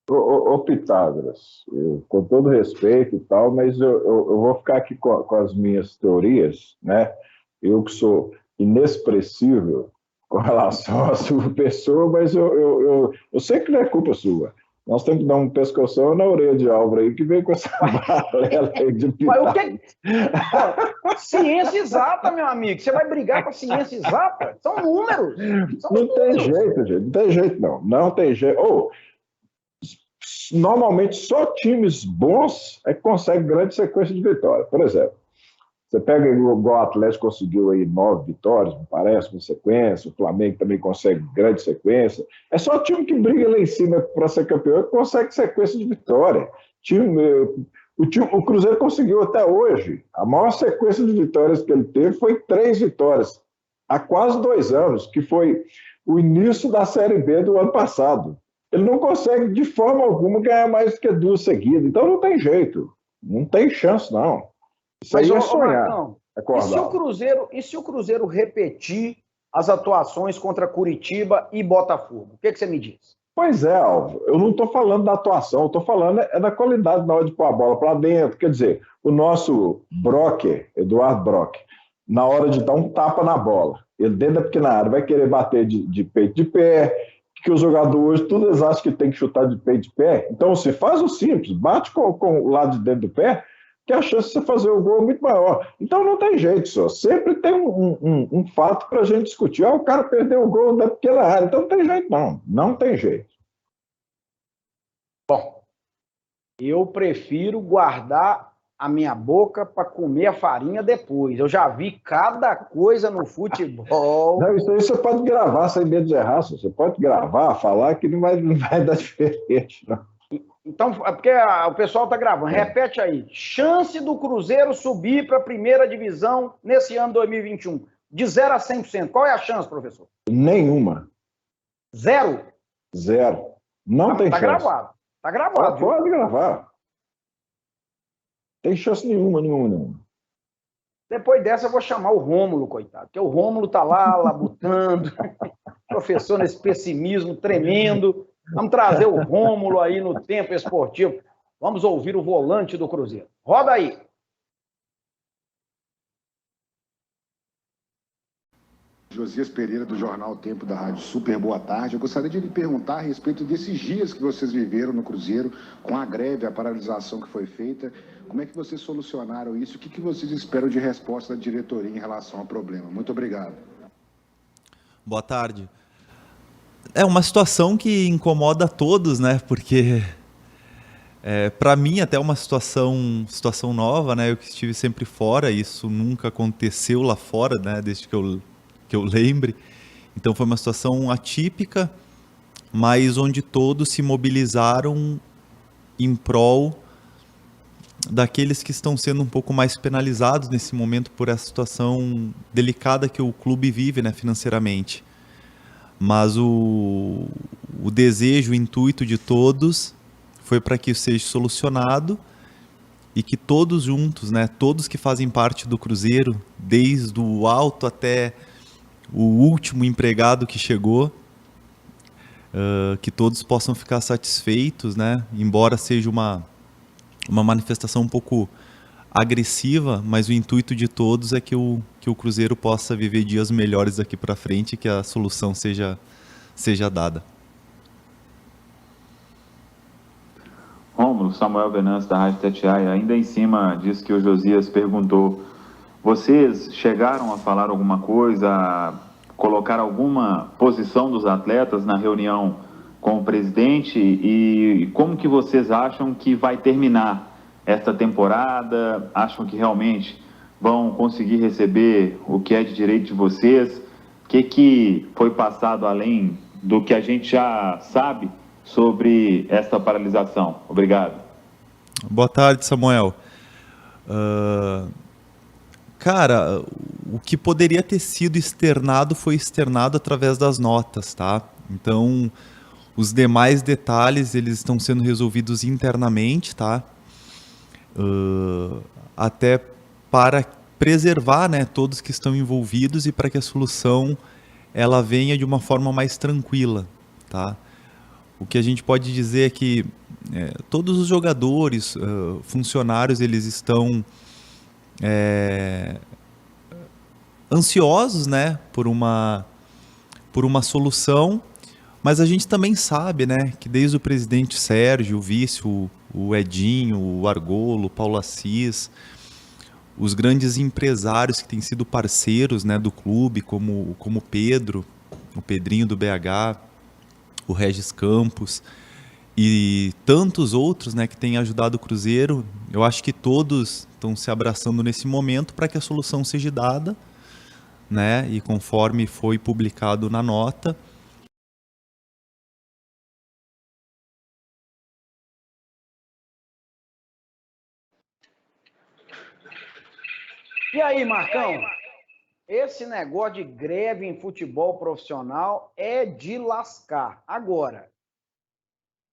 Ô Pitágoras, com todo respeito e tal, mas eu vou ficar aqui com as minhas teorias, né? Eu que sou inexpressível com relação à sua pessoa, mas eu sei que não é culpa sua. Nós temos que dar um pescoção na orelha de Álvaro aí, que vem com essa balela aí de Mas o que... Pô, ciência exata, meu amigo. Você vai brigar com a ciência exata? São números. Não tem jeito, gente. Não tem jeito, não. Não tem jeito. Normalmente, só times bons é que conseguem grande sequência de vitória. Por exemplo, você pega igual o Atlético conseguiu aí 9 vitórias, me parece, com sequência. O Flamengo também consegue grande sequência. É só o time que briga lá em cima para ser campeão que consegue sequência de vitória. O Cruzeiro conseguiu até hoje. A maior sequência de vitórias que ele teve foi 3 vitórias há quase 2 anos, que foi o início da Série B do ano passado. Ele não consegue, de forma alguma, ganhar mais do que 2 seguidas. Então não tem jeito. Não tem chance, não. Isso aí é sonhar. Marcão, e se o Cruzeiro repetir as atuações contra Curitiba e Botafogo? O que você me diz? Pois é, Alvo. Eu não estou falando da atuação, eu estou falando da qualidade na hora de pôr a bola para dentro. Quer dizer, o nosso Brock, Eduardo Brock, na hora de dar um tapa na bola, ele dentro da pequena área vai querer bater de peito de pé, que os jogadores hoje, todos eles acham que tem que chutar de peito de pé. Então, você faz o simples, bate com o lado de dentro do pé, que a chance de você fazer o gol é muito maior. Então não tem jeito, só. Sempre tem um fato para a gente discutir. O cara perdeu o gol da pequena área. Então não tem jeito, não. Não tem jeito. Bom, eu prefiro guardar a minha boca para comer a farinha depois. Eu já vi cada coisa no futebol. Não, isso aí você pode gravar sem medo de errar. Você pode gravar, falar que não vai dar diferente, não. Então, é porque o pessoal está gravando. Repete aí. Chance do Cruzeiro subir para a primeira divisão nesse ano 2021. De 0 a 100%. Qual é a chance, professor? Nenhuma. 0? 0. Não tem chance. Gravado. Tá gravado. Pode gravar. Tem chance nenhuma. Depois dessa eu vou chamar o Rômulo, coitado. Porque o Rômulo tá lá labutando. Professor nesse pessimismo tremendo. Vamos trazer o Rômulo aí no Tempo Esportivo. Vamos ouvir o volante do Cruzeiro. Roda aí. Josias Pereira, do Jornal Tempo da Rádio Super, boa tarde. Eu gostaria de lhe perguntar a respeito desses dias que vocês viveram no Cruzeiro, com a greve, a paralisação que foi feita. Como é que vocês solucionaram isso? O que vocês esperam de resposta da diretoria em relação ao problema? Muito obrigado. Boa tarde. É uma situação que incomoda a todos, né? Porque, para mim, até uma situação nova, né? Eu que estive sempre fora, isso nunca aconteceu lá fora, né? Desde que eu lembre. Então foi uma situação atípica, mas onde todos se mobilizaram em prol daqueles que estão sendo um pouco mais penalizados nesse momento por essa situação delicada que o clube vive, né, financeiramente. Mas o desejo, o intuito de todos foi para que isso seja solucionado e que todos juntos, né, todos que fazem parte do Cruzeiro, desde o alto até o último empregado que chegou, que todos possam ficar satisfeitos, né, embora seja uma manifestação um pouco agressiva, mas o intuito de todos é que o Cruzeiro possa viver dias melhores daqui para frente e que a solução seja dada. Rômulo, Samuel Venâncio, da Rádio Tatiaia, ainda em cima disso que o Josias perguntou, vocês chegaram a falar alguma coisa, a colocar alguma posição dos atletas na reunião com o presidente e como que vocês acham que vai terminar esta temporada? Acham que realmente vão conseguir receber o que é de direito de vocês? O que foi passado além do que a gente já sabe sobre esta paralisação? Obrigado. Boa tarde, Samuel. Cara, o que poderia ter sido externado foi externado através das notas, tá? Então, os demais detalhes, eles estão sendo resolvidos internamente, tá? Até para preservar, né, todos que estão envolvidos e para que a solução ela venha de uma forma mais tranquila, tá? O que a gente pode dizer é que todos os jogadores, funcionários, eles estão ansiosos, né, por uma solução, Mas a gente também sabe, né, que desde o presidente Sérgio, o vice, o Edinho, o Argolo, o Paulo Assis, os grandes empresários que têm sido parceiros, né, do clube, como o Pedro, o Pedrinho do BH, o Regis Campos e tantos outros, né, que têm ajudado o Cruzeiro, eu acho que todos estão se abraçando nesse momento para que a solução seja dada, né, e conforme foi publicado na nota. E aí, Marcão? Esse negócio de greve em futebol profissional é de lascar. Agora,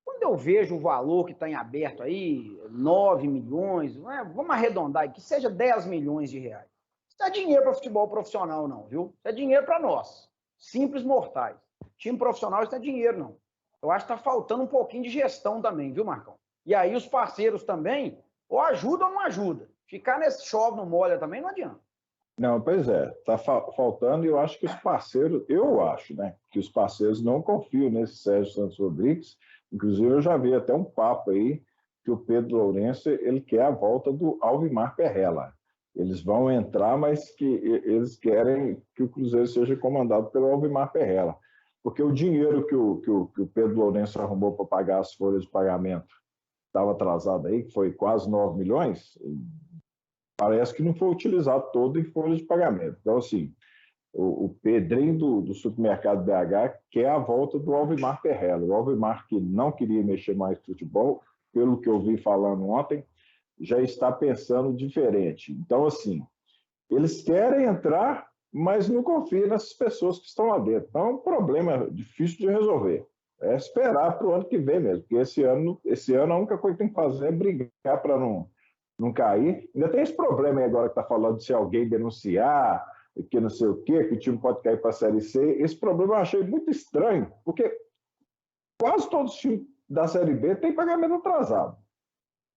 quando eu vejo o valor que está em aberto aí, 9 milhões, vamos arredondar aqui, que seja 10 milhões de reais. Isso não é dinheiro para futebol profissional, não, viu? Isso é dinheiro para nós, simples mortais. Time profissional, isso não é dinheiro, não. Eu acho que está faltando um pouquinho de gestão também, viu, Marcão? E aí os parceiros também, ou ajudam ou não ajudam. Ficar nesse chove não molha também não adianta. Não, pois é, está faltando, e eu acho que os parceiros, né, que os parceiros não confiam nesse Sérgio Santos Rodrigues. Inclusive, eu já vi até um papo aí que o Pedro Lourenço, ele quer a volta do Alvimar Perrella. Eles vão entrar, mas que eles querem que o Cruzeiro seja comandado pelo Alvimar Perrella. Porque o dinheiro que o Pedro Lourenço arrumou para pagar as folhas de pagamento estava atrasado aí, que foi quase 9 milhões, parece que não foi utilizado todo em folhas de pagamento. Então, assim, o Pedrinho do supermercado BH quer a volta do Alvimar Perrella. O Alvimar, que não queria mexer mais no futebol, pelo que eu vi falando ontem, já está pensando diferente. Então, assim, eles querem entrar, mas não confiam nessas pessoas que estão lá dentro. Então, é um problema difícil de resolver. É esperar para o ano que vem mesmo, porque esse ano a única coisa que tem que fazer é brigar para não cair. Ainda tem esse problema aí agora que está falando de se alguém denunciar, que não sei o quê, que o time pode cair para a Série C. Esse problema eu achei muito estranho, porque quase todos os times da Série B têm pagamento atrasado.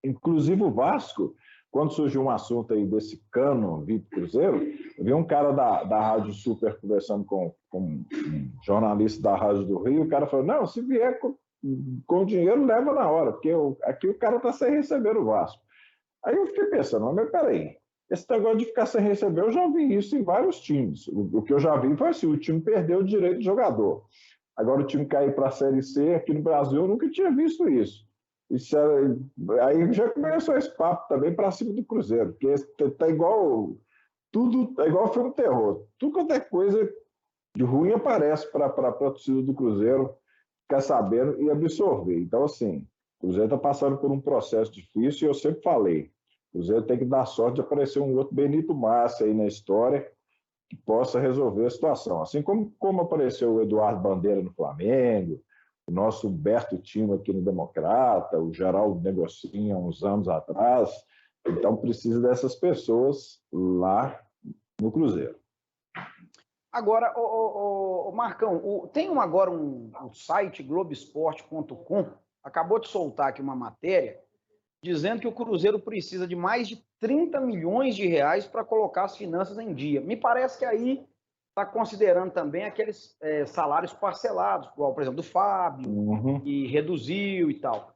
Inclusive o Vasco, quando surgiu um assunto aí desse cano VIP Cruzeiro, eu vi um cara da Rádio Super conversando com um jornalista da Rádio do Rio, o cara falou, não, se vier com dinheiro, leva na hora, porque aqui o cara está sem receber o Vasco. Aí eu fiquei pensando, mas peraí, esse negócio de ficar sem receber, eu já vi isso em vários times. O que eu já vi foi assim, o time perdeu o direito de jogador. Agora o time cair para a Série C, aqui no Brasil, eu nunca tinha visto isso. Aí já começou esse papo também para cima do Cruzeiro, porque tá igual, tudo é igual filme terror. Tudo quanto é coisa de ruim aparece para a torcida do Cruzeiro ficar sabendo e absorver. Então, assim, o Cruzeiro está passando por um processo difícil e eu sempre falei, o Cruzeiro tem que dar sorte de aparecer um outro Benito Massa aí na história que possa resolver a situação. Assim como apareceu o Eduardo Bandeira no Flamengo, o nosso Humberto Tino aqui no Democrata, o Geraldo Negocinha uns anos atrás. Então precisa dessas pessoas lá no Cruzeiro. Agora, Marcão, tem agora um site, Globoesporte.com, acabou de soltar aqui uma matéria dizendo que o Cruzeiro precisa de mais de 30 milhões de reais para colocar as finanças em dia. Me parece que aí está considerando também aqueles salários parcelados, igual, por exemplo, do Fábio, que reduziu e tal.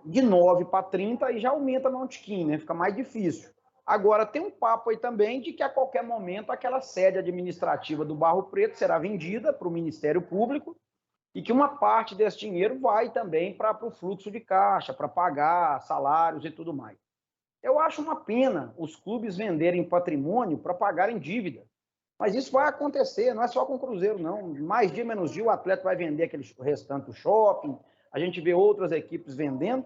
De 9 para 30, aí já aumenta no Montequim, né? Fica mais difícil. Agora, tem um papo aí também de que a qualquer momento aquela sede administrativa do Barro Preto será vendida para o Ministério Público e que uma parte desse dinheiro vai também para o fluxo de caixa, para pagar salários e tudo mais. Eu acho uma pena os clubes venderem patrimônio para pagarem dívida. Mas isso vai acontecer, não é só com o Cruzeiro, não. Mais dia, menos dia, o atleta vai vender aquele restante do shopping, a gente vê outras equipes vendendo,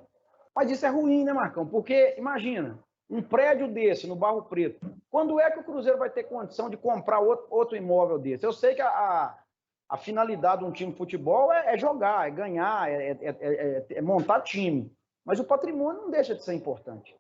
mas isso é ruim, né, Marcão? Porque, imagina, um prédio desse no Barro Preto, quando é que o Cruzeiro vai ter condição de comprar outro imóvel desse? Eu sei que a finalidade de um time de futebol é jogar, é ganhar, é montar time, mas o patrimônio não deixa de ser importante.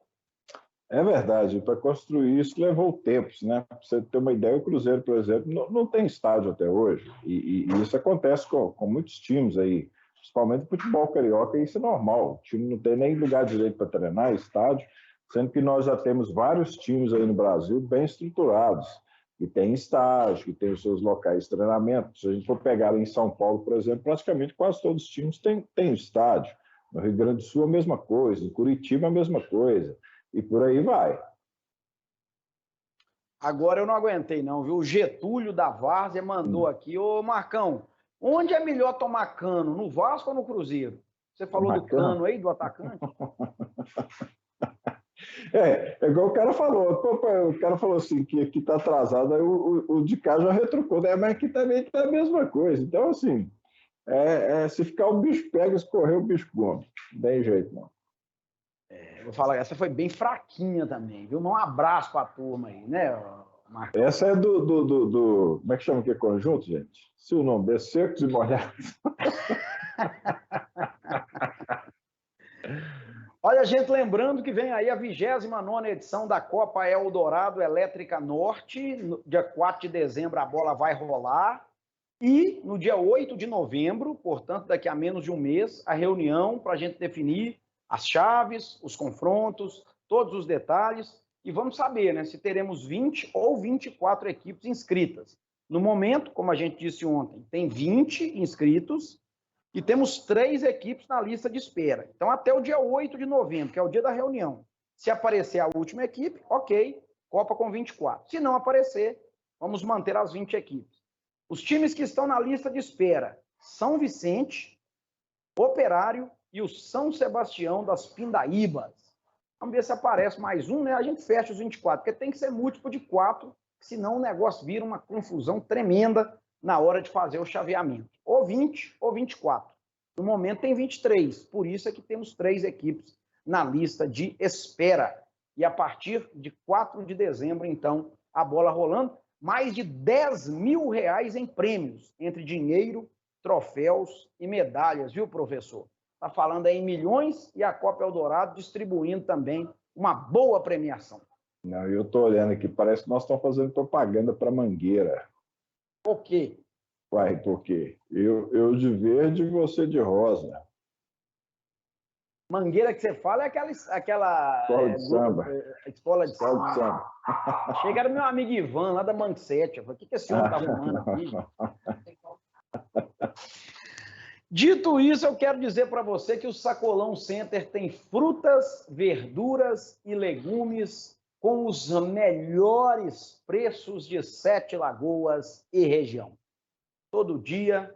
É verdade, para construir isso levou tempos, né? Para você ter uma ideia, o Cruzeiro, por exemplo, não tem estádio até hoje, e isso acontece com muitos times aí, principalmente o futebol carioca, e isso é normal, o time não tem nem lugar direito para treinar, estádio, sendo que nós já temos vários times aí no Brasil bem estruturados. que tem estágio, que tem os seus locais de treinamento. Se a gente for pegar em São Paulo, por exemplo, praticamente quase todos os times têm estádio. No Rio Grande do Sul, a mesma coisa. Em Curitiba, a mesma coisa. E por aí vai. Agora eu não aguentei, não, viu? O Getúlio da Várzea mandou aqui: ô Marcão, onde é melhor tomar cano? No Vasco ou no Cruzeiro? Você falou do cano aí, do atacante? É igual o cara falou. O cara falou assim, que aqui está atrasado, aí o de cá já retrucou, né? Mas aqui também está a mesma coisa. Então, assim, se ficar o bicho pega, se correr o bicho come. Não tem jeito, não. Vou falar, essa foi bem fraquinha também, viu? Um abraço para a turma aí, né, Marcos? Essa é do como é que chama aqui? Conjunto, gente? Se o nome é Secos e Molhados. Olha, gente, lembrando que vem aí a 29ª edição da Copa Eldorado Elétrica Norte. No dia 4 de dezembro a bola vai rolar. E no dia 8 de novembro, portanto, daqui a menos de um mês, a reunião para a gente definir as chaves, os confrontos, todos os detalhes. E vamos saber, né, se teremos 20 ou 24 equipes inscritas. No momento, como a gente disse ontem, tem 20 inscritos. E temos 3 equipes na lista de espera. Então, até o dia 8 de novembro, que é o dia da reunião, se aparecer a última equipe, ok, Copa com 24. Se não aparecer, vamos manter as 20 equipes. Os times que estão na lista de espera: São Vicente, Operário e o São Sebastião das Pindaíbas. Vamos ver se aparece mais um, né? A gente fecha os 24, porque tem que ser múltiplo de 4, senão o negócio vira uma confusão tremenda na hora de fazer o chaveamento. Ou 20 ou 24. No momento tem 23, por isso é que temos 3 equipes na lista de espera. E a partir de 4 de dezembro, então, a bola rolando, mais de R$10 mil em prêmios, entre dinheiro, troféus e medalhas, viu, professor? Está falando aí em milhões e a Copa Eldorado distribuindo também uma boa premiação. Não, eu estou olhando aqui, parece que nós estamos fazendo propaganda para Mangueira. Por quê? Uai, por quê? Eu de verde e você de rosa. Mangueira que você fala é aquela escola de samba. Escola de samba. Chegaram meu amigo Ivan, lá da Manchete. Eu falei: o que esse homem está arrumando aqui? Dito isso, eu quero dizer para você que o Sacolão Center tem frutas, verduras e legumes com os melhores preços de 7 Lagoas e região. Todo dia,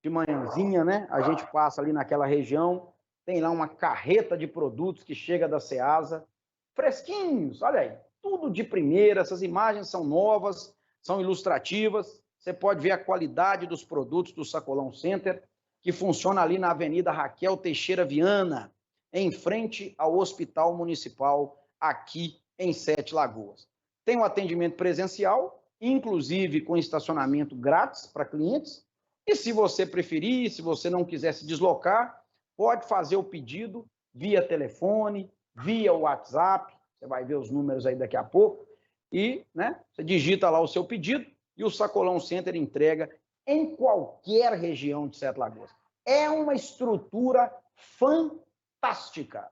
de manhãzinha, né? A gente passa ali naquela região, tem lá uma carreta de produtos que chega da Ceasa, fresquinhos, olha aí, tudo de primeira. Essas imagens são novas, são ilustrativas. Você pode ver a qualidade dos produtos do Sacolão Center, que funciona ali na Avenida Raquel Teixeira Viana, em frente ao Hospital Municipal, aqui em 7 Lagoas. Tem um atendimento presencial, inclusive com estacionamento grátis para clientes. E se você preferir, se você não quiser se deslocar, pode fazer o pedido via telefone, via WhatsApp. Você vai ver os números aí daqui a pouco. E, né, você digita lá o seu pedido e o Sacolão Center entrega em qualquer região de 7 Lagoas. É uma estrutura fantástica.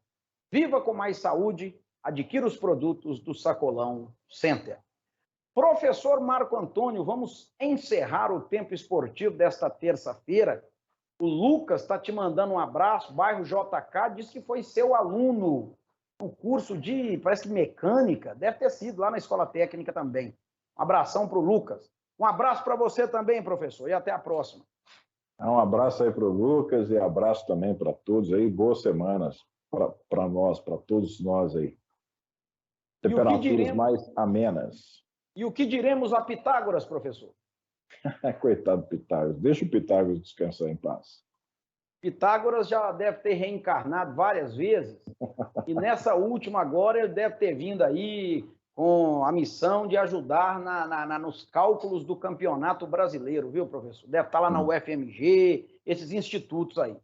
Viva com mais saúde. Adquira os produtos do Sacolão Center. Professor Marco Antônio, vamos encerrar o tempo esportivo desta terça-feira. O Lucas está te mandando um abraço, bairro JK, diz que foi seu aluno no curso de, parece que mecânica, deve ter sido lá na Escola Técnica também. Um abração para o Lucas. Um abraço para você também, professor, e até a próxima. Um abraço aí para o Lucas e abraço também para todos aí. Boas semanas para nós, para todos nós aí. Temperaturas mais amenas. E o que diremos a Pitágoras, professor? Coitado do Pitágoras. Deixa o Pitágoras descansar em paz. Pitágoras já deve ter reencarnado várias vezes. E nessa última agora ele deve ter vindo aí com a missão de ajudar nos cálculos do Campeonato Brasileiro, viu, professor? Deve estar lá na UFMG, esses institutos aí.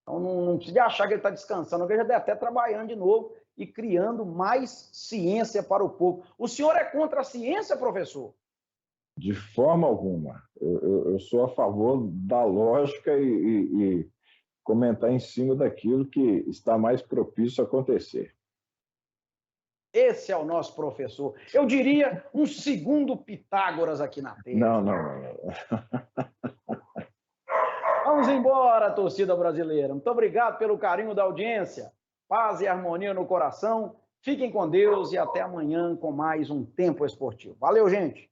Então não precisa achar que ele está descansando, porque ele já deve estar trabalhando de novo e criando mais ciência para o povo. O senhor é contra a ciência, professor? De forma alguma. Eu sou a favor da lógica e comentar em cima daquilo que está mais propício a acontecer. Esse é o nosso professor. Eu diria um segundo Pitágoras aqui na Terra. Não. Vamos embora, torcida brasileira. Muito obrigado pelo carinho da audiência. Paz e harmonia no coração. Fiquem com Deus e até amanhã com mais um Tempo Esportivo. Valeu, gente!